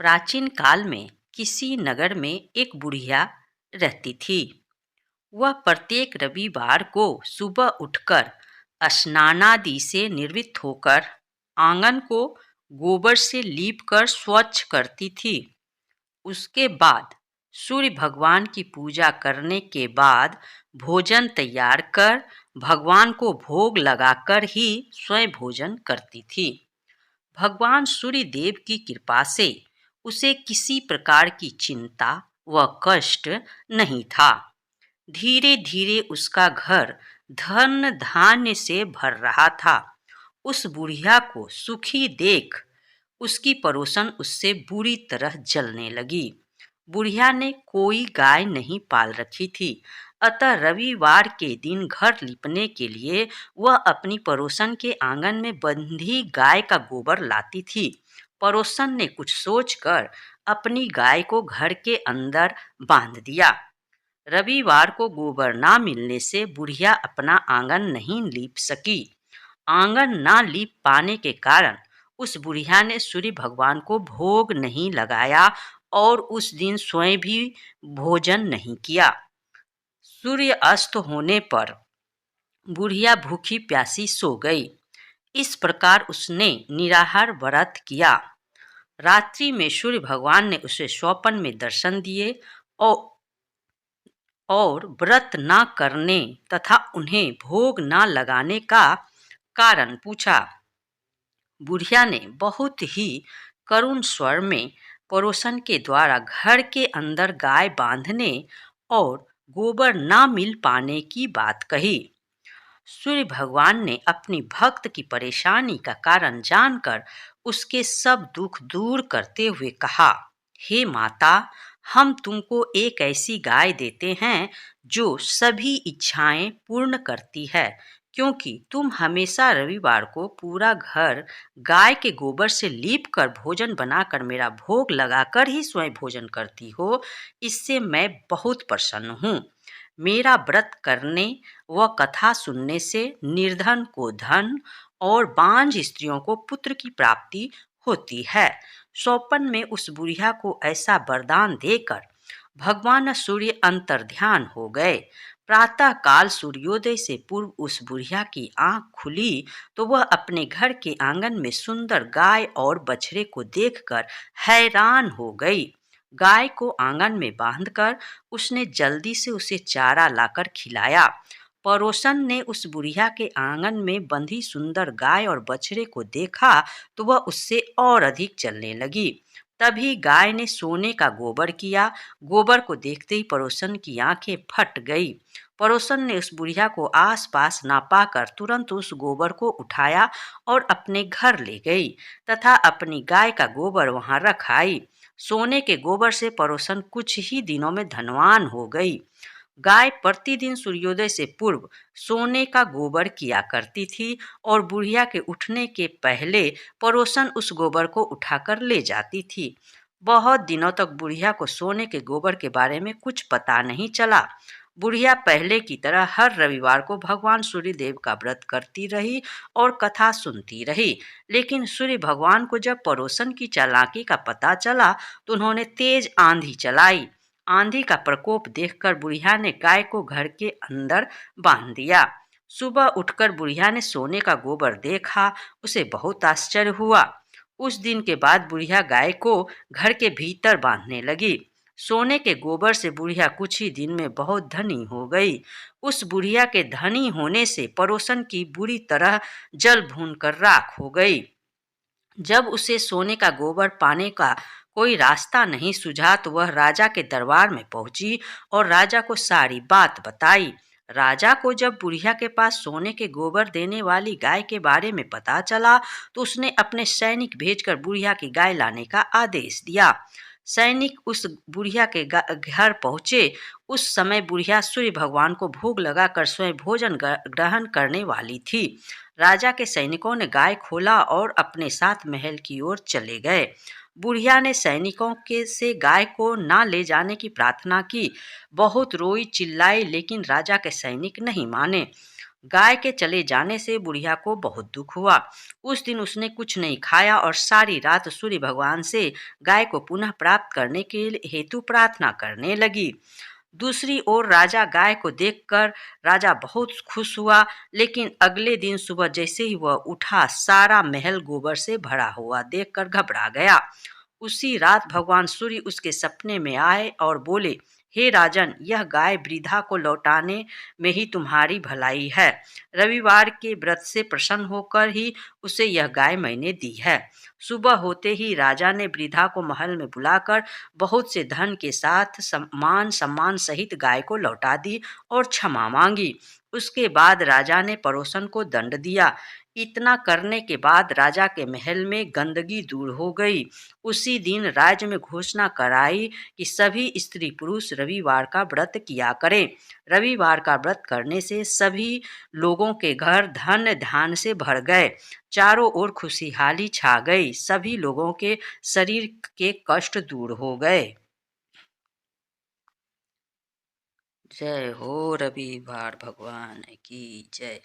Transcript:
प्राचीन काल में किसी नगर में एक बुढ़िया रहती थी। वह प्रत्येक रविवार को सुबह उठकर स्नानादि से निवृत्त होकर आंगन को गोबर से लीपकर स्वच्छ करती थी। उसके बाद सूर्य भगवान की पूजा करने के बाद भोजन तैयार कर भगवान को भोग लगाकर ही स्वयं भोजन करती थी। भगवान सूर्य देव की कृपा से उसे किसी प्रकार की चिंता व कष्ट नहीं था। धीरे धीरे उसका घर धन धान्य से भर रहा था। उस बुढ़िया को सुखी देख उसकी पड़ोसन उससे बुरी तरह जलने लगी। बुढ़िया ने कोई गाय नहीं पाल रखी थी, अतः रविवार के दिन घर लिपने के लिए वह अपनी पड़ोसन के आंगन में बंधी गाय का गोबर लाती थी। पड़ोसन ने कुछ सोचकर अपनी गाय को घर के अंदर बांध दिया। रविवार को गोबर ना मिलने से बुढ़िया अपना आंगन नहीं लीप सकी। आंगन ना लीप पाने के कारण उस बुढ़िया ने सूर्य भगवान को भोग नहीं लगाया और उस दिन स्वयं भी भोजन नहीं किया। सूर्य अस्त होने पर बुढ़िया भूखी प्यासी सो गई। इस प्रकार उसने निराहार व्रत किया। रात्रि में सूर्य भगवान ने उसे स्वप्न में दर्शन दिए और व्रत न करने तथा उन्हें भोग न लगाने का कारण पूछा। बुढ़िया ने बहुत ही करुण स्वर में पड़ोसन के द्वारा घर के अंदर गाय बांधने और गोबर न मिल पाने की बात कही। सूर्य भगवान ने अपनी भक्त की परेशानी का कारण जानकर उसके सब दुख दूर करते हुए कहा, हे माता, हम तुमको एक ऐसी गाय देते हैं जो सभी इच्छाएं पूर्ण करती है, क्योंकि तुम हमेशा रविवार को पूरा घर गाय के गोबर से लीप कर भोजन बनाकर मेरा भोग लगाकर ही स्वयं भोजन करती हो। इससे मैं बहुत प्रसन्न हूँ। मेरा व्रत करने व कथा सुनने से निर्धन को धन और बांझ स्त्रियों को पुत्र की प्राप्ति होती है। स्वप्न में उस बुढ़िया को ऐसा वरदान देकर भगवान सूर्य अंतर्ध्यान हो गए। प्रातः काल सूर्योदय से पूर्व उस बुढ़िया की आंख खुली तो वह अपने घर के आंगन में सुंदर गाय और बछड़े को देखकर हैरान हो गई। गाय को आंगन में बांधकर उसने जल्दी से उसे चारा लाकर खिलाया। पड़ोसन ने उस बुढ़िया के आंगन में बंधी सुंदर गाय और बछड़े को देखा तो वह उससे और अधिक जलने लगी। तभी गाय ने सोने का गोबर किया। गोबर को देखते ही पड़ोसन की आंखें फट गई। पड़ोसन ने उस बुढ़िया को आसपास ना पाकर तुरंत उस गोबर को उठाया और अपने घर ले गई तथा अपनी गाय का गोबर वहां रख आई। सोने के गोबर से पड़ोसन कुछ ही दिनों में धनवान हो गई। गाय प्रतिदिन सूर्योदय से पूर्व सोने का गोबर किया करती थी और बुढ़िया के उठने के पहले पड़ोसन उस गोबर को उठाकर ले जाती थी। बहुत दिनों तक बुढ़िया को सोने के गोबर के बारे में कुछ पता नहीं चला। बुढ़िया पहले की तरह हर रविवार को भगवान सूर्य देव का व्रत करती रही और कथा सुनती रही। लेकिन सूर्य भगवान को जब पड़ोसन की चालाकी का पता चला तो उन्होंने तेज आंधी चलाई। आंधी का प्रकोप देखकर बुढ़िया ने गाय को घर के अंदर बांध दिया। सुबह उठकर बुढ़िया ने सोने का गोबर देखा। उसे बहुत आश्चर्य हुआ। उस दिन के बाद बुढ़िया गाय को घर के भीतर बांधने लगी। सोने के गोबर से बुढ़िया कुछ ही दिन में बहुत धनी हो गई। उस बुढ़िया के धनी होने से पड़ोसन की बुरी तरह जल भून कर राख हो गई। जब उसे सोने का गोबर पाने का कोई रास्ता नहीं सूझा तो वह राजा के दरबार में पहुंची और राजा को सारी बात बताई। राजा को जब बुढ़िया के पास सोने के गोबर देने वाली गाय के बारे में पता चला तो उसने अपने सैनिक भेजकर बुढ़िया की गाय लाने का आदेश दिया। सैनिक उस बुढ़िया के घर पहुंचे। उस समय बुढ़िया सूर्य भगवान को भोग लगाकर स्वयं भोजन ग्रहण करने वाली थी। राजा के सैनिकों ने गाय खोला और अपने साथ महल की ओर चले गए। बुढ़िया ने सैनिकों के से गाय को ना ले जाने की प्रार्थना की। बहुत रोई चिल्लाई, लेकिन राजा के सैनिक नहीं माने। गाय के चले जाने से बुढ़िया को बहुत दुख हुआ। उस दिन उसने कुछ नहीं खाया और सारी रात सूर्य भगवान से गाय को पुनः प्राप्त करने के हेतु प्रार्थना करने लगी। दूसरी ओर राजा गाय को देखकर राजा बहुत खुश हुआ, लेकिन अगले दिन सुबह जैसे ही वह उठा, सारा महल गोबर से भरा हुआ देखकर घबरा गया। उसी रात भगवान सूर्य उसके सपने में आए और बोले, हे राजन, यह गाय वृद्धा को लौटाने में ही तुम्हारी भलाई है। रविवार के व्रत से प्रसन्न होकर ही उसे यह गाय मैंने दी है। सुबह होते ही राजा ने वृद्धा को महल में बुलाकर बहुत से धन के साथ मान सम्मान सहित गाय को लौटा दी और क्षमा मांगी। उसके बाद राजा ने पड़ोसन को दंड दिया। इतना करने के बाद राजा के महल में गंदगी दूर हो गई। उसी दिन राज्य में घोषणा कराई कि सभी स्त्री पुरुष रविवार का व्रत किया करें। रविवार का व्रत करने से सभी लोगों के घर धन धान से भर गए। चारों ओर खुशहाली छा गई। सभी लोगों के शरीर के कष्ट दूर हो गए। जय हो रविवार भगवान की जय।